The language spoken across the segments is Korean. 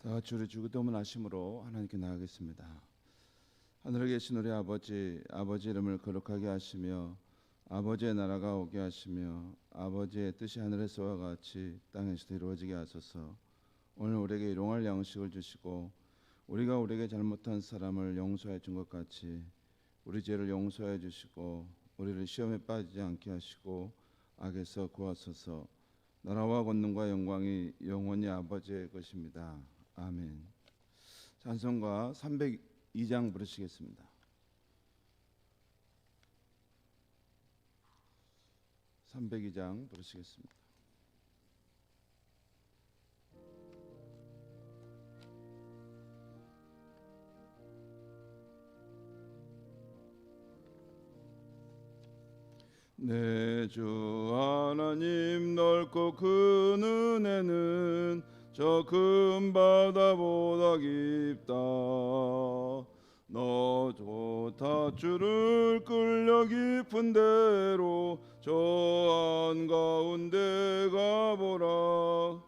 다 같이 우리 주기도문 하심으로 하나님께 나아가겠습니다. 하늘에 계신 우리 아버지, 아버지 이름을 거룩하게 하시며 아버지의 나라가 오게 하시며 아버지의 뜻이 하늘에서와 같이 땅에서도 이루어지게 하소서. 오늘 우리에게 일용할 양식을 주시고 우리가 우리에게 잘못한 사람을 용서해 준 것 같이 우리 죄를 용서해 주시고 우리를 시험에 빠지지 않게 하시고 악에서 구하소서. 나라와 권능과 영광이 영원히 아버지의 것입니다. 아멘. 찬송가 302장 부르시겠습니다. 302장 부르시겠습니다. 내 주 하나님 넓고 큰 은혜는 저 큰 바다보다 깊다. 너 좋다 주를 끌려 깊은 데로 저 한가운데 가보라.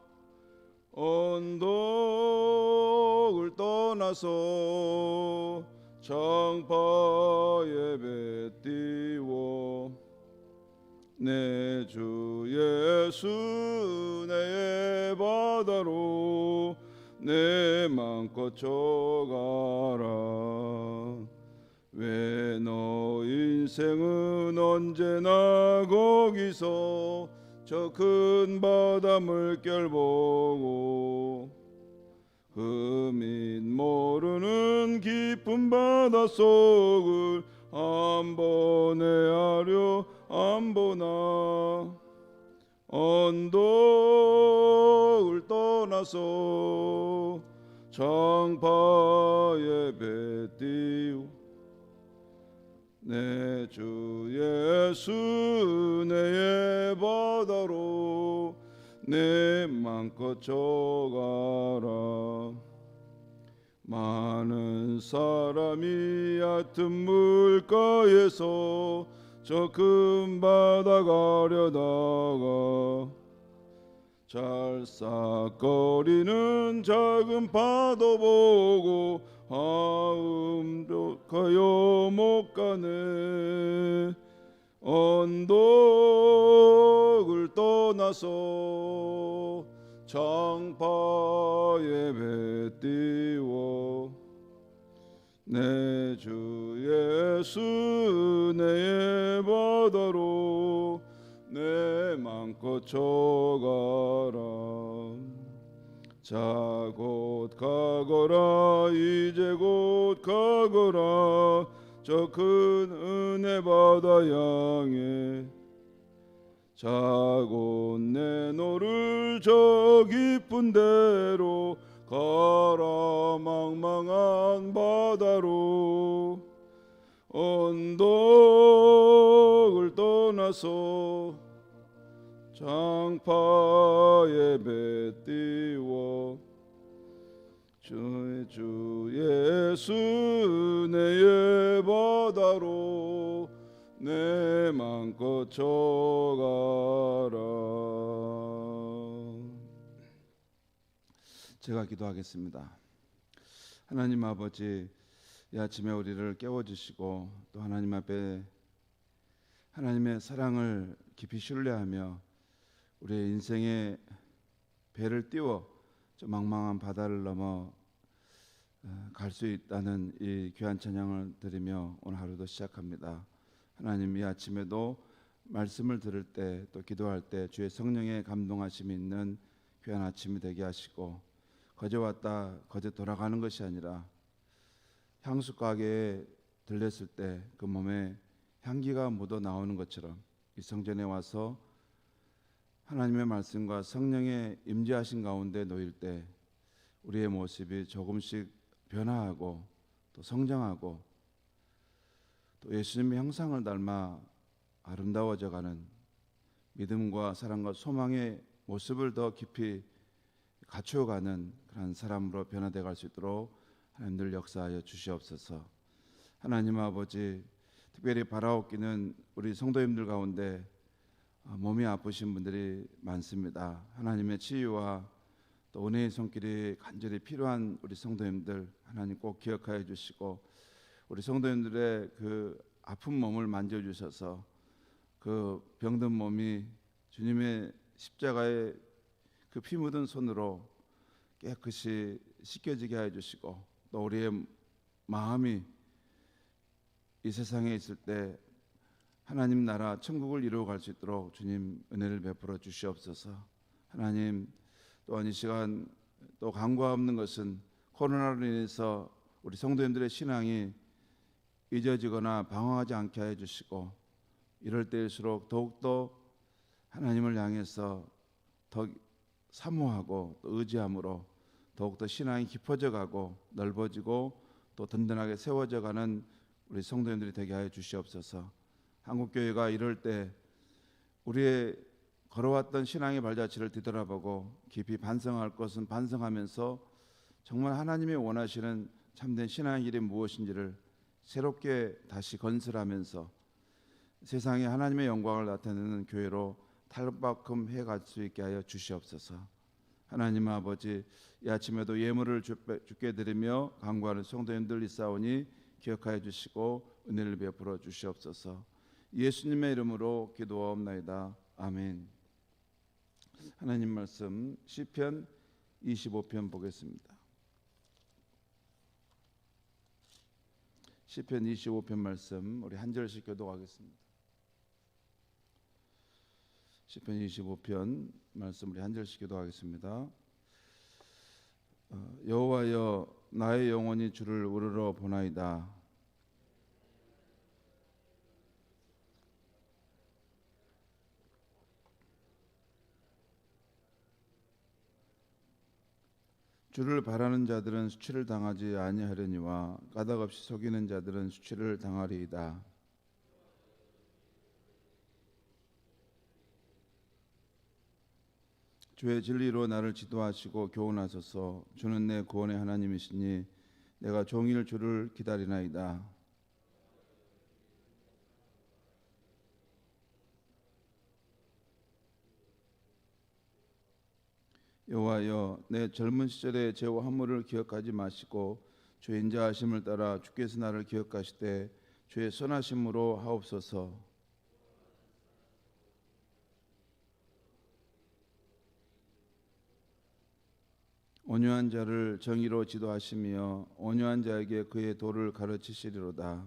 언덕을 떠나서 창파에 배 띄워 내 주 예수 내 바다로 내 맘껏 쳐가라. 왜 너 인생은 언제나 거기서 저 큰 바다 물결 보고 흠인 모르는 깊은 바다 속을 한 번에 하려 안 보나. 언덕을 떠나서 창파에 배 띄우 내 주 예수 내 바다로 내 맘껏 쳐가라. 많은 사람이 얕은 물가에서 저 큰 바다 가려다가 찰싹거리는 작은 파도 보고 가요 못 가네. 언덕을 떠나서 창파에 배 띄워 내 주 예수 내 바다로 내 맘껏 쳐가라. 자 곧 가거라 이제 곧 가거라 저 큰 은혜 바다 향해. 자 곧 내 너를 저 깊은 데로 가라 망망한 바다로. 언덕을 떠나서 창파에 배 띄워 주 예수 내 바다로 내 맘껏 쳐가라. 제가 기도하겠습니다. 하나님 아버지, 이 아침에 우리를 깨워주시고 또 하나님 앞에 하나님의 사랑을 깊이 신뢰하며 우리의 인생의 배를 띄워 저 망망한 바다를 넘어 갈 수 있다는 이 귀한 찬양을 드리며 오늘 하루도 시작합니다. 하나님, 이 아침에도 말씀을 들을 때 또 기도할 때 주의 성령의 감동하심이 있는 귀한 아침이 되게 하시고 거저 왔다 거저 돌아가는 것이 아니라 향수 가게에 들렸을 때 그 몸에 향기가 묻어 나오는 것처럼 이 성전에 와서 하나님의 말씀과 성령의 임재하신 가운데 놓일 때 우리의 모습이 조금씩 변화하고 또 성장하고 또 예수님의 형상을 닮아 아름다워져가는 믿음과 사랑과 소망의 모습을 더 깊이 갖추어가는 그런 사람으로 변화되어 갈 수 있도록 하나님 늘 역사하여 주시옵소서. 하나님 아버지, 특별히 바라옵기는 우리 성도님들 가운데 몸이 아프신 분들이 많습니다. 하나님의 치유와 또 은혜의 손길이 간절히 필요한 우리 성도님들 하나님 꼭 기억하여 주시고, 우리 성도님들의 그 아픈 몸을 만져주셔서 그 병든 몸이 주님의 십자가의 그 피 묻은 손으로 깨끗이 씻겨지게 해 주시고, 또 우리의 마음이 이 세상에 있을 때 하나님 나라 천국을 이루어갈 수 있도록 주님 은혜를 베풀어 주시옵소서. 하나님, 또한 이 시간 또 간과 없는 것은 코로나로 인해서 우리 성도님들의 신앙이 잊어지거나 방황하지 않게 해 주시고, 이럴 때일수록 더욱더 하나님을 향해서 더 사모하고 또 의지함으로 더욱더 신앙이 깊어져 가고 넓어지고 또 든든하게 세워져 가는 우리 성도님들이 되게 하여 주시옵소서. 한국교회가 이럴 때 우리의 걸어왔던 신앙의 발자취를 뒤돌아보고 깊이 반성할 것은 반성하면서 정말 하나님이 원하시는 참된 신앙의 길이 무엇인지를 새롭게 다시 건설하면서 세상에 하나님의 영광을 나타내는 교회로 탈바꿈 해갈 수 있게 하여 주시옵소서. 하나님 아버지, 이 아침에도 예물을 주께 드리며 간구하는 성도님들 있사오니 기억하여 주시고 은혜를 베풀어 주시옵소서. 예수님의 이름으로 기도하옵나이다. 아멘. 하나님 말씀 시편 25편 보겠습니다. 시편 25편 말씀 우리 한 절씩 교독하겠습니다. 시편 25편 말씀 우리 한 절씩 기도하겠습니다. 여호와여, 나의 영혼이 주를 우러러 보나이다. 주를 바라는 자들은 수치를 당하지 아니하려니와 까닭없이 속이는 자들은 수치를 당하리이다. 주의 진리로 나를 지도하시고 교훈하소서. 주는 내 구원의 하나님이시니 내가 종일 주를 기다리나이다. 여호와여, 내 젊은 시절의 죄와 허물을 기억하지 마시고 주의 인자하심을 따라 주께서 나를 기억하시되 주의 선하심으로 하옵소서. 온유한 자를 정의로 지도하시며 온유한 자에게 그의 도를 가르치시리로다.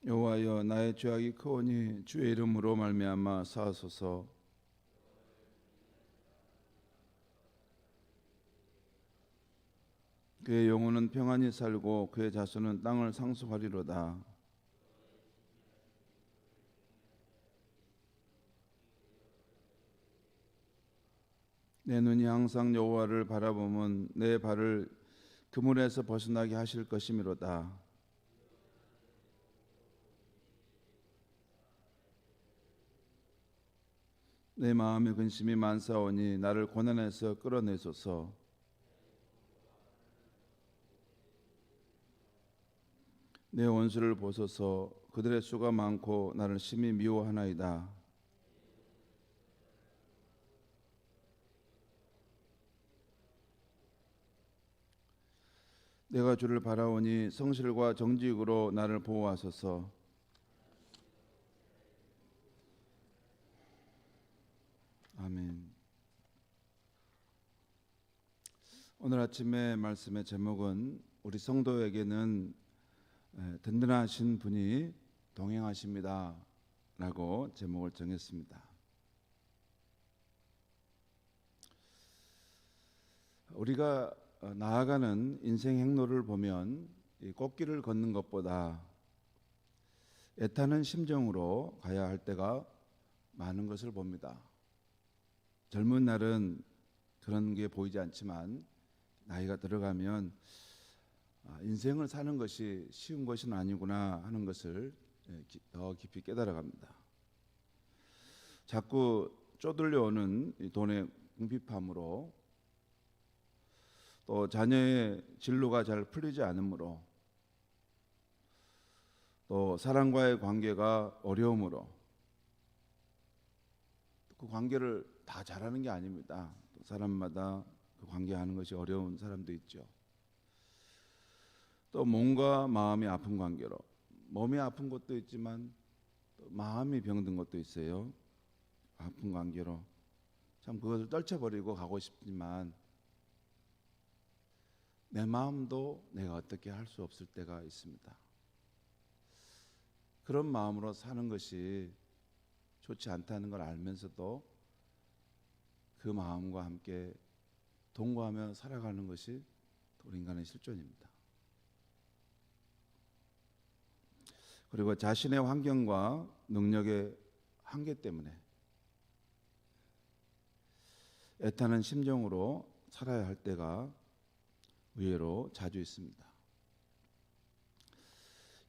여호와여, 나의 죄악이 크오니 주의 이름으로 말미암아 사하소서. 그의 영혼은 평안히 살고 그의 자손은 땅을 상속하리로다. 내 눈이 항상 여호와를 바라보면 내 발을 그물에서 벗어나게 하실 것이미로다. 내 마음의 근심이 많사오니 나를 고난에서 끌어내소서. 내 원수를 보소서. 그들의 수가 많고 나를 심히 미워하나이다. 내가 주를 바라오니 성실과 정직으로 나를 보호하소서. 아멘. 오늘 아침의 말씀의 제목은 우리 성도에게는 든든하신 분이 동행하십니다 라고 제목을 정했습니다. 우리가 나아가는 인생 행로를 보면 이 꽃길을 걷는 것보다 애타는 심정으로 가야 할 때가 많은 것을 봅니다. 젊은 날은 그런 게 보이지 않지만 나이가 들어가면 인생을 사는 것이 쉬운 것은 아니구나 하는 것을 더 깊이 깨달아갑니다. 자꾸 쪼들려오는 돈의 궁핍함으로 또 자녀의 진로가 잘 풀리지 않으므로 또 사람과의 관계가 어려움으로 그 관계를 다 잘하는 게 아닙니다. 또 사람마다 그 관계하는 것이 어려운 사람도 있죠. 또 몸과 마음이 아픈 관계로, 몸이 아픈 것도 있지만 또 마음이 병든 것도 있어요. 아픈 관계로 참 그것을 떨쳐버리고 가고 싶지만 내 마음도 내가 어떻게 할 수 없을 때가 있습니다. 그런 마음으로 사는 것이 좋지 않다는 걸 알면서도 그 마음과 함께 동거하며 살아가는 것이 우리 인간의 실존입니다. 그리고 자신의 환경과 능력의 한계 때문에 애타는 심정으로 살아야 할 때가 의외로 자주 있습니다.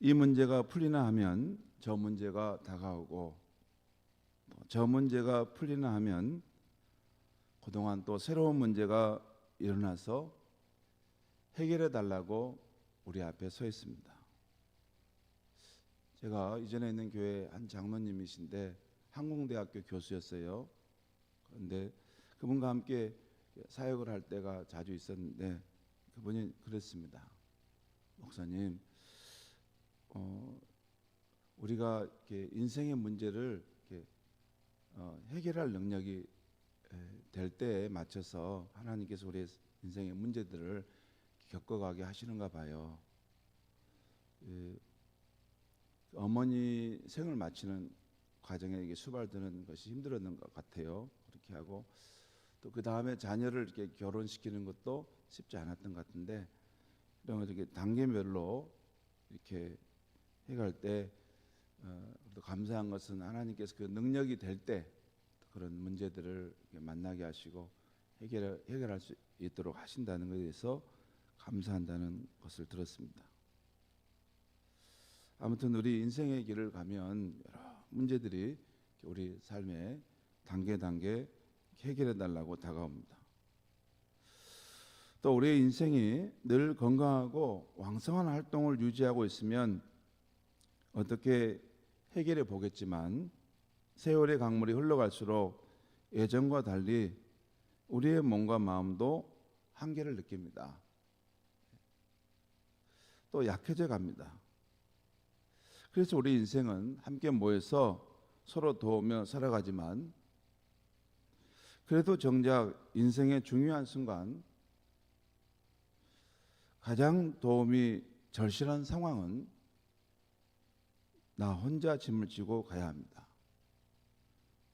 이 문제가 풀리나 하면 저 문제가 다가오고, 저 문제가 풀리나 하면 그동안 또 새로운 문제가 일어나서 해결해 달라고 우리 앞에 서 있습니다. 제가 이전에 있는 교회 한 장로님이신데 항공대학교 교수였어요. 그런데 그분과 함께 사역을 할 때가 자주 있었는데 그분이 그랬습니다. 목사님, 우리가 이렇게 인생의 문제를 이렇게 해결할 능력이 될 때에 맞춰서 하나님께서 우리의 인생의 문제들을 겪어가게 하시는가 봐요. 어머니 생을 마치는 과정에 이게 수발드는 것이 힘들었는 것 같아요. 그렇게 하고 또 그 다음에 자녀를 이렇게 결혼시키는 것도 쉽지 않았던 것 같은데, 이런 걸 이렇게 단계별로 이렇게 해갈 때 또 감사한 것은 하나님께서 그 능력이 될 때 그런 문제들을 만나게 하시고 해결할 수 있도록 하신다는 것에 대해서 감사한다는 것을 들었습니다. 아무튼 우리 인생의 길을 가면 여러 문제들이 우리 삶에 단계 해결해 달라고 다가옵니다. 또 우리의 인생이 늘 건강하고 왕성한 활동을 유지하고 있으면 어떻게 해결해 보겠지만 세월의 강물이 흘러갈수록 예전과 달리 우리의 몸과 마음도 한계를 느낍니다. 또 약해져 갑니다. 그래서 우리 인생은 함께 모여서 서로 도우며 살아가지만 그래도 정작 인생의 중요한 순간 가장 도움이 절실한 상황은 나 혼자 짐을 지고 가야 합니다.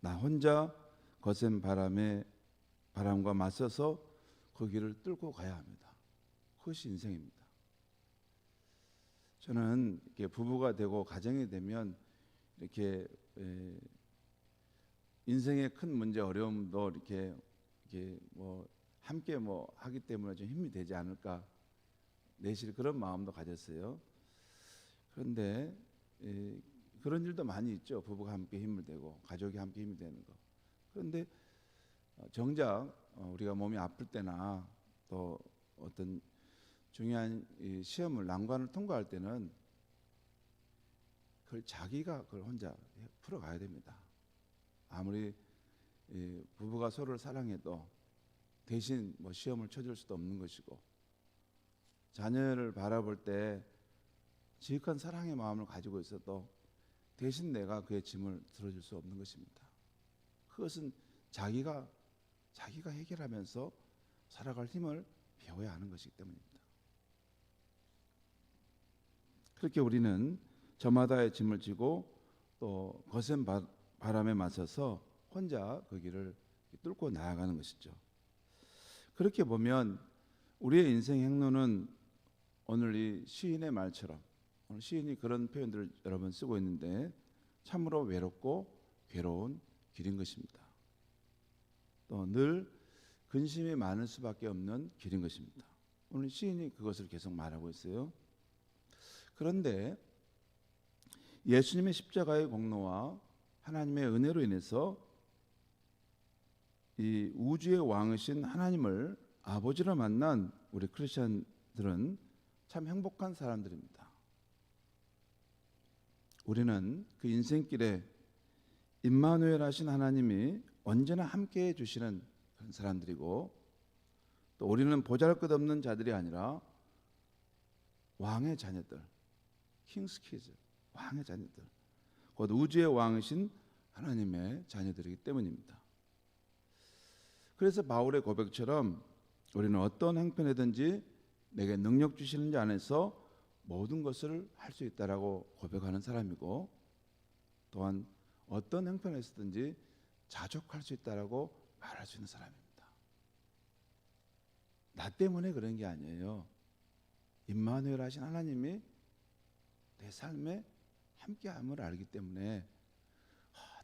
나 혼자 거센 바람과 맞서서 그 길을 뚫고 가야 합니다. 그것이 인생입니다. 저는 이렇게 부부가 되고 가정이 되면 이렇게 인생의 큰 문제 어려움도 이렇게 뭐 함께 뭐 하기 때문에 좀 힘이 되지 않을까, 내실 그런 마음도 가졌어요. 그런데 그런 일도 많이 있죠. 부부가 함께 힘을 대고 가족이 함께 힘이 되는 거. 그런데 정작 우리가 몸이 아플 때나 또 어떤 중요한 시험을 난관을 통과할 때는 그걸 자기가 그걸 혼자 풀어가야 됩니다. 아무리 부부가 서로를 사랑해도 대신 뭐 시험을 쳐줄 수도 없는 것이고, 자녀를 바라볼 때 지극한 사랑의 마음을 가지고 있어도 대신 내가 그의 짐을 들어줄 수 없는 것입니다. 그것은 자기가 해결하면서 살아갈 힘을 배워야 하는 것이기 때문입니다. 그렇게 우리는 저마다의 짐을 지고 또 거센 바람에 맞서서 혼자 그 길을 뚫고 나아가는 것이죠. 그렇게 보면 우리의 인생 행로는 오늘 이 시인의 말처럼, 오늘 시인이 그런 표현들을 여러 번 쓰고 있는데 참으로 외롭고 괴로운 길인 것입니다. 또 늘 근심이 많을 수밖에 없는 길인 것입니다. 오늘 시인이 그것을 계속 말하고 있어요. 그런데 예수님의 십자가의 공로와 하나님의 은혜로 인해서 이 우주의 왕이신 하나님을 아버지로 만난 우리 크리스천들은 참 행복한 사람들입니다. 우리는 그 인생길에 임마누엘 하신 하나님이 언제나 함께해 주시는 그런 사람들이고, 또 우리는 보잘것없는 자들이 아니라 왕의 자녀들, 킹스 키즈, 왕의 자녀들, 곧 우주의 왕이신 하나님의 자녀들이기 때문입니다. 그래서 바울의 고백처럼 우리는 어떤 형편이든지 내게 능력 주시는 자 안에서 모든 것을 할 수 있다라고 고백하는 사람이고, 또한 어떤 형편에서든지 자족할 수 있다라고 말할 수 있는 사람입니다. 나 때문에 그런 게 아니에요. 임마누엘 하신 하나님이 내 삶에 함께함을 알기 때문에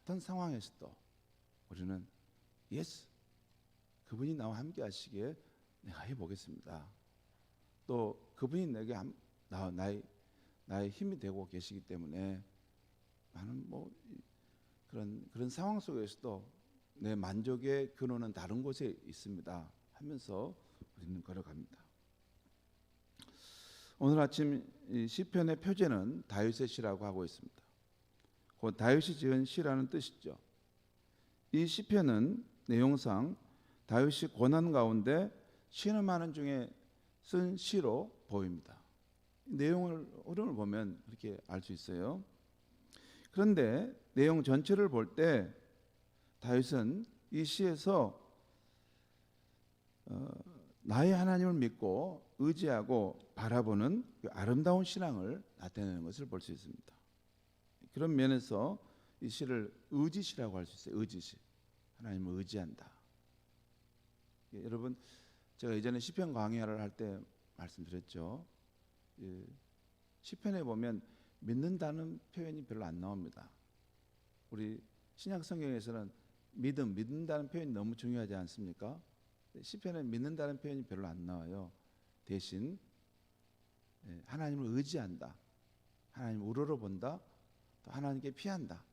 어떤 상황에서도 우리는 예스, 그분이 나와 함께 하시기에 내가 해보겠습니다. 또 그분이 내게 나의 힘이 되고 계시기 때문에 나는 뭐 그런 상황 속에서도 내 만족의 근원은 다른 곳에 있습니다 하면서 우리는 걸어갑니다. 오늘 아침 이 시편의 표제는 다윗의 시라고 하고 있습니다. 곧 다윗이 지은 시라는 뜻이죠. 이 시편은 내용상 다윗이 고난 가운데 신음하는 중에 쓴 시로 보입니다. 내용을 흐름을 보면 그렇게 알 수 있어요. 그런데 내용 전체를 볼 때 다윗은 이 시에서 나의 하나님을 믿고 의지하고 바라보는 그 아름다운 신앙을 나타내는 것을 볼 수 있습니다. 그런 면에서 이 시를 의지시라고 할 수 있어요. 의지시, 하나님을 의지한다. 여러분, 제가 이전에 시편 강의를 할 때 말씀드렸죠. 시편에 보면 믿는다는 표현이 별로 안 나옵니다. 우리 신약 성경에서는 믿는다는 표현이 너무 중요하지 않습니까? 시편에 믿는다는 표현이 별로 안 나와요. 대신 하나님을 의지한다, 하나님을 우러러본다, 또 하나님께 피한다,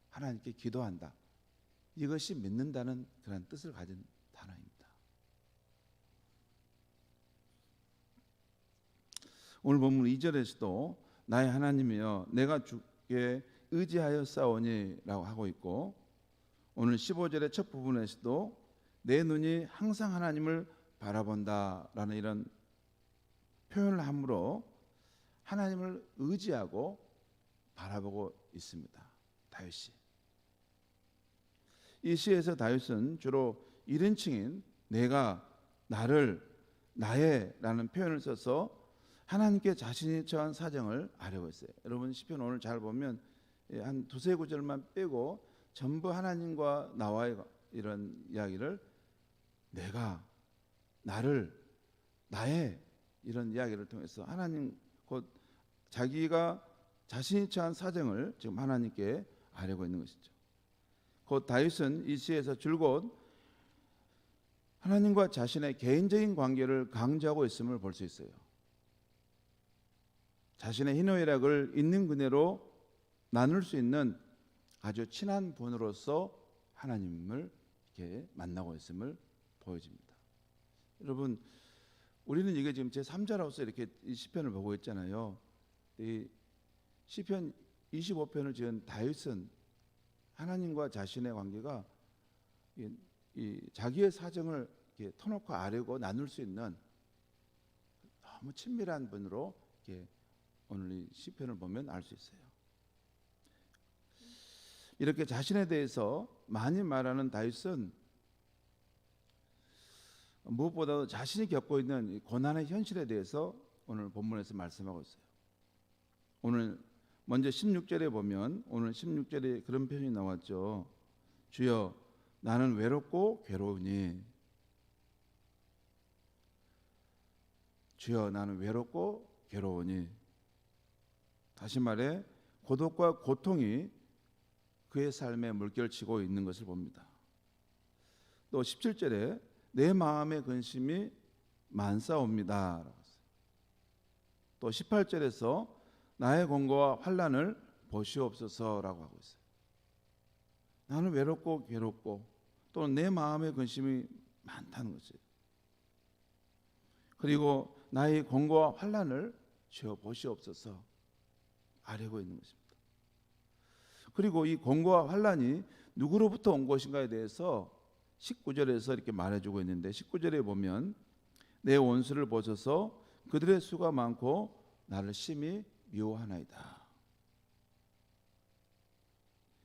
하나님께 기도한다. 이것이 믿는다는 그런 뜻을 가진 단어입니다. 오늘 본문 2절에서도 나의 하나님이여 내가 주께 의지하여 싸우니라고 하고 있고, 오늘 15절의 첫 부분에서도 내 눈이 항상 하나님을 바라본다라는 이런 표현을 함으로 하나님을 의지하고 바라보고 있습니다. 다윗이. 이 시에서 다윗은 주로 1인칭인 내가, 나를, 나의라는 표현을 써서 하나님께 자신이 처한 사정을 아뢰고 있어요. 여러분 시편 오늘 잘 보면 한 두세 구절만 빼고 전부 하나님과 나와의 이런 이야기를 내가, 나를, 나의 이런 이야기를 통해서 하나님 곧 자기가 자신이 처한 사정을 지금 하나님께 아뢰고 있는 것이죠. 곧 다윗은 이 시에서 줄곧 하나님과 자신의 개인적인 관계를 강조하고 있음을 볼 수 있어요. 자신의 희노애락을 있는 그대로 나눌 수 있는 아주 친한 분으로서 하나님을 이렇게 만나고 있음을 보여집니다. 여러분, 우리는 이게 지금 제 3자로서 이렇게 이 시편을 보고 있잖아요. 이 시편 25편을 지은 다윗은 하나님과 자신의 관계가 이 자기의 사정을 이렇게 터놓고 아뢰고 나눌 수 있는 너무 친밀한 분으로 이렇게 오늘 이 시편을 보면 알 수 있어요. 이렇게 자신에 대해서 많이 말하는 다윗은 무엇보다도 자신이 겪고 있는 고난의 현실에 대해서 오늘 본문에서 말씀하고 있어요. 오늘 먼저 16절에 보면 오늘 16절에 그런 표현이 나왔죠. 주여 나는 외롭고 괴로우니, 주여 나는 외롭고 괴로우니. 다시 말해 고독과 고통이 그의 삶에 물결치고 있는 것을 봅니다. 또 17절에 내 마음의 근심이 많사옵니다. 또 18절에서 나의 공고와 환난을 보시옵소서라고 하고 있어요. 나는 외롭고 괴롭고 또 내 마음의 근심이 많다는 거죠. 그리고 나의 공고와 환난을 주어 보시옵소서 아뢰고 있는 것입니다. 그리고 이 공고와 환란이 누구로부터 온 것인가에 대해서 19절에서 이렇게 말해주고 있는데, 19절에 보면 내 원수를 보소서 그들의 수가 많고 나를 심히 미워하나이다.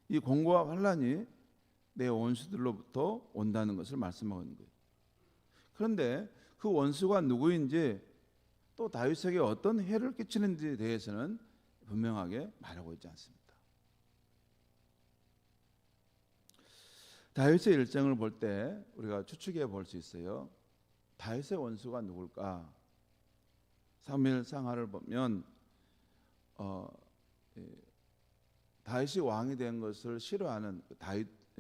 이 공고와 환란이 내 원수들로부터 온다는 것을 말씀하고 있는 거예요. 그런데 그 원수가 누구인지 또 다윗에게 어떤 해를 끼치는지에 대해서는 분명하게 말하고 있지 않습니다. 다윗의 일생을 볼 때 우리가 추측해 볼 수 있어요. 다윗의 원수가 누굴까? 사무엘 상하를 보면 다윗이 왕이 된 것을 싫어하는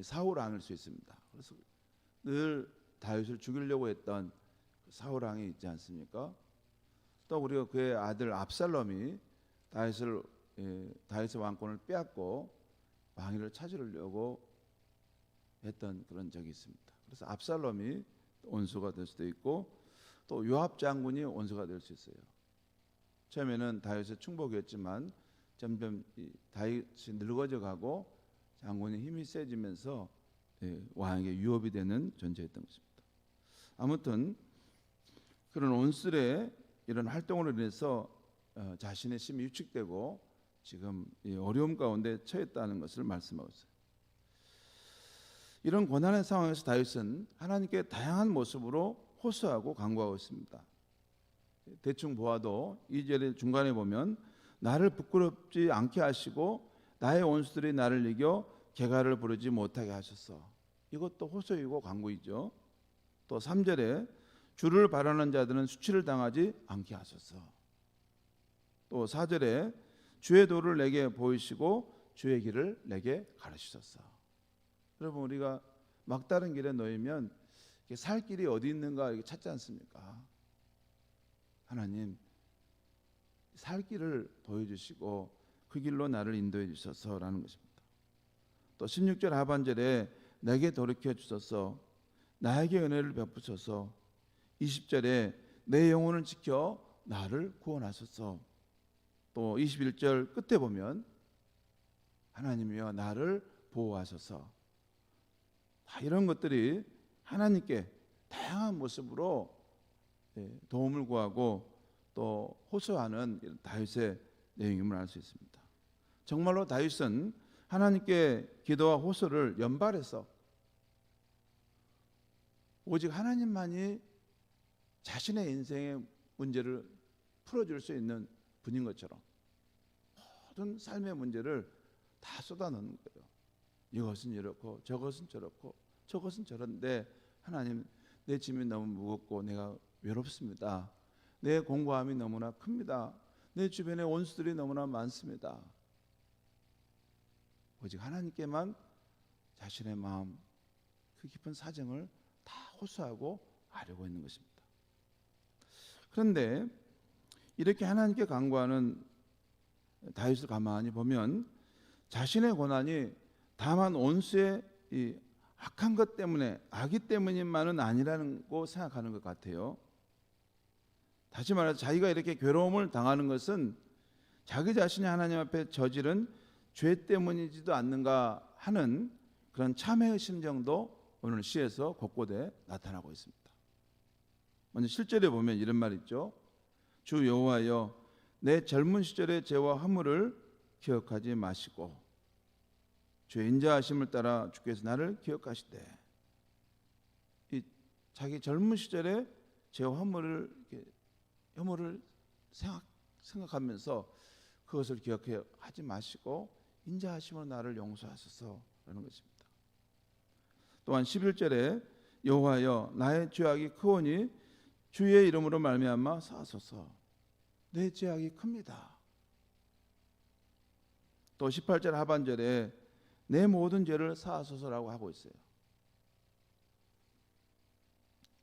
사울 왕일 수 있습니다. 그래서 늘 다윗을 죽이려고 했던 사울 왕이 있지 않습니까? 또 우리가 그의 아들 압살롬이 다윗의 왕권을 빼앗고 왕위를 찾으려고 했던 그런 적이 있습니다. 그래서 압살롬이 원수가 될 수도 있고 또 요압 장군이 원수가 될 수 있어요. 처음에는 다윗의 충복이었지만 점점 다윗이 늙어져 가고 장군의 힘이 세지면서 왕에게 유업이 되는 존재였던 것입니다. 아무튼 그런 원수의 이런 활동으로 인해서 자신의 힘이 위축되고 지금 어려움 가운데 처했다는 것을 말씀하고 있어요. 이런 고난의 상황에서 다윗은 하나님께 다양한 모습으로 호소하고 간구하고 있습니다. 대충 보아도 2절의 중간에 보면 나를 부끄럽지 않게 하시고 나의 원수들이 나를 이겨 개가를 부르지 못하게 하셨어. 이것도 호소이고 간구이죠. 또 3절에 주를 바라는 자들은 수치를 당하지 않게 하소서. 또 4절에 주의 도를 내게 보이시고 주의 길을 내게 가르치소서. 여러분, 우리가 막다른 길에 놓이면 살 길이 어디 있는가 이렇게 찾지 않습니까? 하나님, 살 길을 보여주시고 그 길로 나를 인도해 주셔서라는 것입니다. 또 16절 하반절에 내게 돌이켜 주소서, 나에게 은혜를 베푸소서. 20절에 내 영혼을 지켜 나를 구원하소서. 또 21절 끝에 보면 하나님이여 나를 보호하소서. 이런 것들이 하나님께 다양한 모습으로 도움을 구하고 또 호소하는 다윗의 내용임을 알 수 있습니다. 정말로 다윗은 하나님께 기도와 호소를 연발해서 오직 하나님만이 자신의 인생의 문제를 풀어줄 수 있는 분인 것처럼 모든 삶의 문제를 다 쏟아넣는 거예요. 이것은 이렇고 저것은 저렇고 저것은 저런데 하나님, 내 짐이 너무 무겁고 내가 외롭습니다. 내 공고함이 너무나 큽니다. 내 주변에 원수들이 너무나 많습니다. 오직 하나님께만 자신의 마음, 그 깊은 사정을 다 호소하고 아뢰고 있는 것입니다. 그런데 이렇게 하나님께 간구하는 다윗을 가만히 보면 자신의 고난이 다만 원수의 이 악한 것 때문에, 악이 때문인만은 아니라는 거 생각하는 것 같아요. 다시 말해서 자기가 이렇게 괴로움을 당하는 것은 자기 자신이 하나님 앞에 저지른 죄 때문이지도 않는가 하는 그런 참회의 심정도 오늘 시에서 곳곳에 나타나고 있습니다. 먼저 실제로 보면 이런 말 있죠. 주 여호와여, 내 젊은 시절의 죄와 허물을 기억하지 마시고 주의 인자하심을 따라 주께서 나를 기억하시되. 이 자기 젊은 시절의 죄와 허물을 생각하면서 그것을 기억하지 마시고 인자하심으로 나를 용서하소서라는 것입니다. 또한 11절에 여호와여, 나의 죄악이 크오니 주의 이름으로 말미암아 사하소서. 내 죄악이 큽니다. 또 18절 하반절에 내 모든 죄를 사하소서라고 하고 있어요.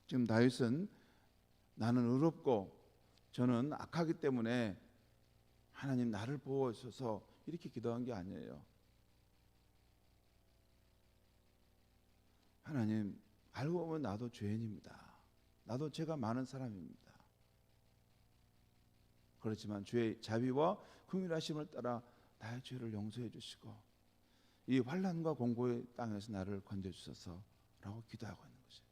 지금 다윗은 나는 의롭고 저는 악하기 때문에 하나님 나를 보호하셔서 이렇게 기도한 게 아니에요. 하나님, 알고 보면 나도 죄인입니다. 나도 죄가 많은 사람입니다. 그렇지만 주의 자비와 긍휼하심을 따라 나의 죄를 용서해 주시고 이 환난과 공고의 땅에서 나를 건져주소서라고 기도하고 있는 것이에요.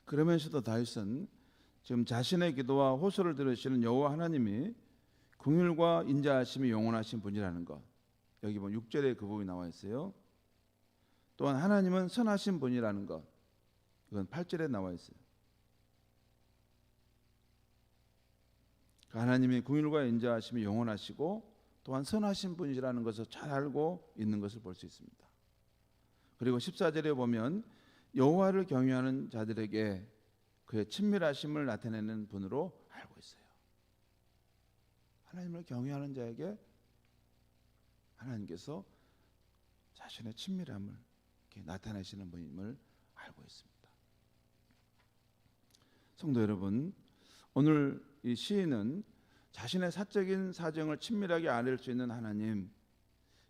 그러면서도 다윗은 지금 자신의 기도와 호소를 들으시는 여호와 하나님이 긍휼과 인자하심이 영원하신 분이라는 것, 여기 보면 6절에 그 부분이 나와 있어요. 또한 하나님은 선하신 분이라는 것, 이건 8절에 나와 있어요. 하나님이 긍휼과 인자하심이 영원하시고 또한 선하신 분이라는 것을 잘 알고 있는 것을 볼 수 있습니다. 그리고 14절에 보면 여호와를 경외하는 자들에게 그의 친밀하심을 나타내는 분으로 알고 있어요. 하나님을 경외하는 자에게 하나님께서 자신의 친밀함을 이렇게 나타내시는 분임을 알고 있습니다. 성도 여러분, 오늘 이 시인은 자신의 사적인 사정을 친밀하게 알릴 수 있는 하나님,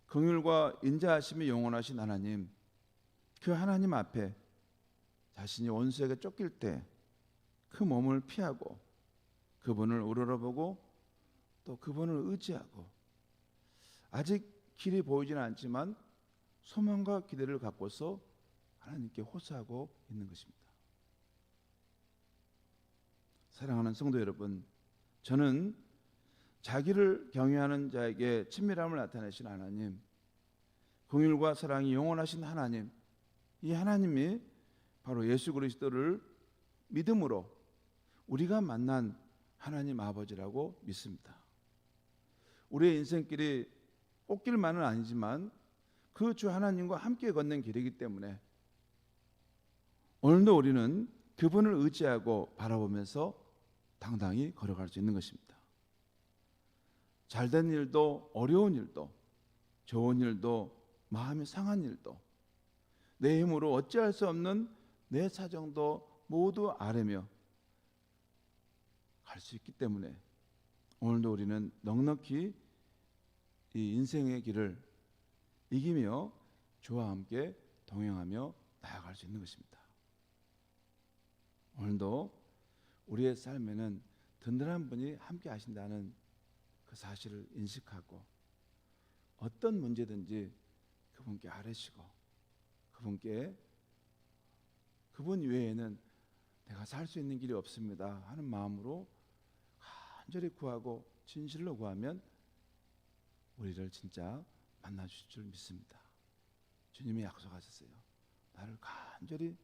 긍휼과 인자하심이 영원하신 하나님, 그 하나님 앞에 자신이 원수에게 쫓길 때 그 몸을 피하고 그분을 우러러보고 또 그분을 의지하고 아직 길이 보이지는 않지만 소망과 기대를 갖고서 하나님께 호소하고 있는 것입니다. 사랑하는 성도 여러분, 저는 자기를 경외하는 자에게 친밀함을 나타내신 하나님, 긍휼과 사랑이 영원하신 하나님, 이 하나님이 바로 예수 그리스도를 믿음으로 우리가 만난 하나님 아버지라고 믿습니다. 우리의 인생길이 꽃길만은 아니지만 그 주 하나님과 함께 걷는 길이기 때문에 오늘도 우리는 그분을 의지하고 바라보면서 당당히 걸어갈 수 있는 것입니다. 잘된 일도 어려운 일도 좋은 일도 마음이 상한 일도 내 힘으로 어찌할 수 없는 내 사정도 모두 아뢰며 갈 수 있기 때문에 오늘도 우리는 넉넉히 이 인생의 길을 이기며 주와 함께 동행하며 나아갈 수 있는 것입니다. 오늘도 우리의 삶에는 든든한 분이 함께 하신다는 그 사실을 인식하고 어떤 문제든지 그분께 아뢰시고 그분 외에는 내가 살 수 있는 길이 없습니다 하는 마음으로 간절히 구하고 진실로 구하면 우리를 진짜 만나 주실 줄 믿습니다. 주님이 약속하셨어요. 나를 간절히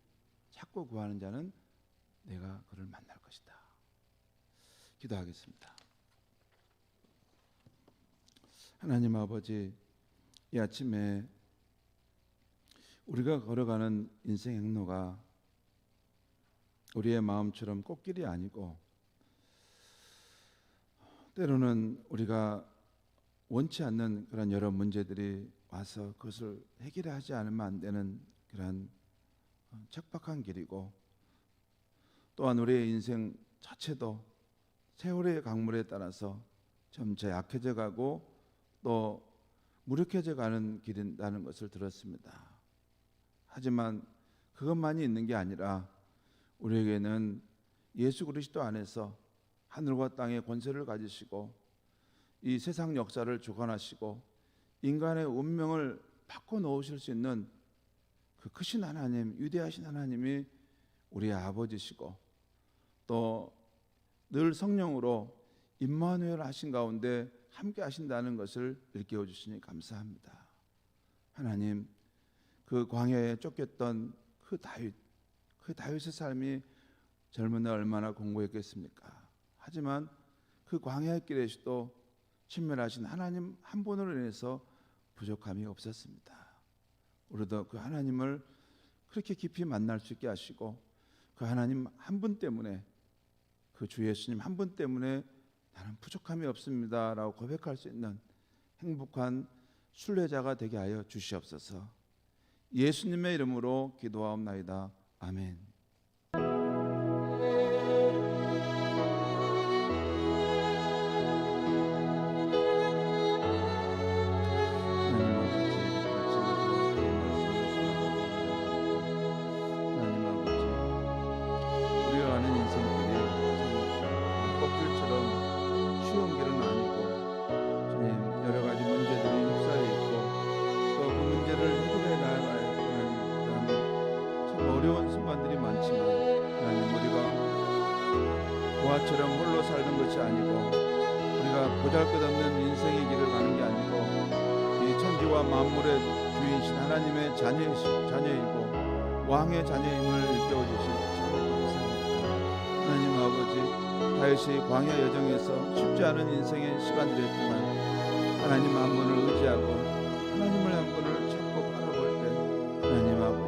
찾고 구하는 자는 내가 그를 만날 것이다. 기도하겠습니다. 하나님 아버지, 이 아침에 우리가 걸어가는 인생 행로가 우리의 마음처럼 꽃길이 아니고 때로는 우리가 원치 않는 그런 여러 문제들이 와서 그것을 해결하지 않으면 안 되는 그런 척박한 길이고 또한 우리의 인생 자체도 세월의 강물에 따라서 점차 약해져 가고 또 무력해져 가는 길이라는 것을 들었습니다. 하지만 그것만이 있는 게 아니라 우리에게는 예수 그리스도 안에서 하늘과 땅의 권세를 가지시고 이 세상 역사를 주관하시고 인간의 운명을 바꿔놓으실 수 있는 그 크신 하나님, 위대하신 하나님이 우리의 아버지시고 또 늘 성령으로 임마누엘 하신 가운데 함께 하신다는 것을 일깨워 주시니 감사합니다. 하나님, 그 광야에 쫓겼던 그 다윗의 삶이 젊은 날 얼마나 공고했겠습니까? 하지만 그 광야의 길에서도 친밀하신 하나님 한 분으로 인해서 부족함이 없었습니다. 우리도 그 하나님을 그렇게 깊이 만날 수 있게 하시고 그 하나님 한 분 때문에 그 주 예수님 한 분 때문에 나는 부족함이 없습니다 라고 고백할 수 있는 행복한 순례자가 되게 하여 주시옵소서. 예수님의 이름으로 기도하옵나이다. 아멘. 노아처럼 홀로 살는 것이 아니고 우리가 보잘것없는 인생의 길을 가는 게 아니고 이 천지와 만물의 주인이신 하나님의 자녀이고 왕의 자녀임을 일깨워 주신 감사합니다. 하나님 아버지, 다윗이 광야 여정에서 쉽지 않은 인생의 시간들이었지만 하나님 한 분을 의지하고 하나님을 한 분을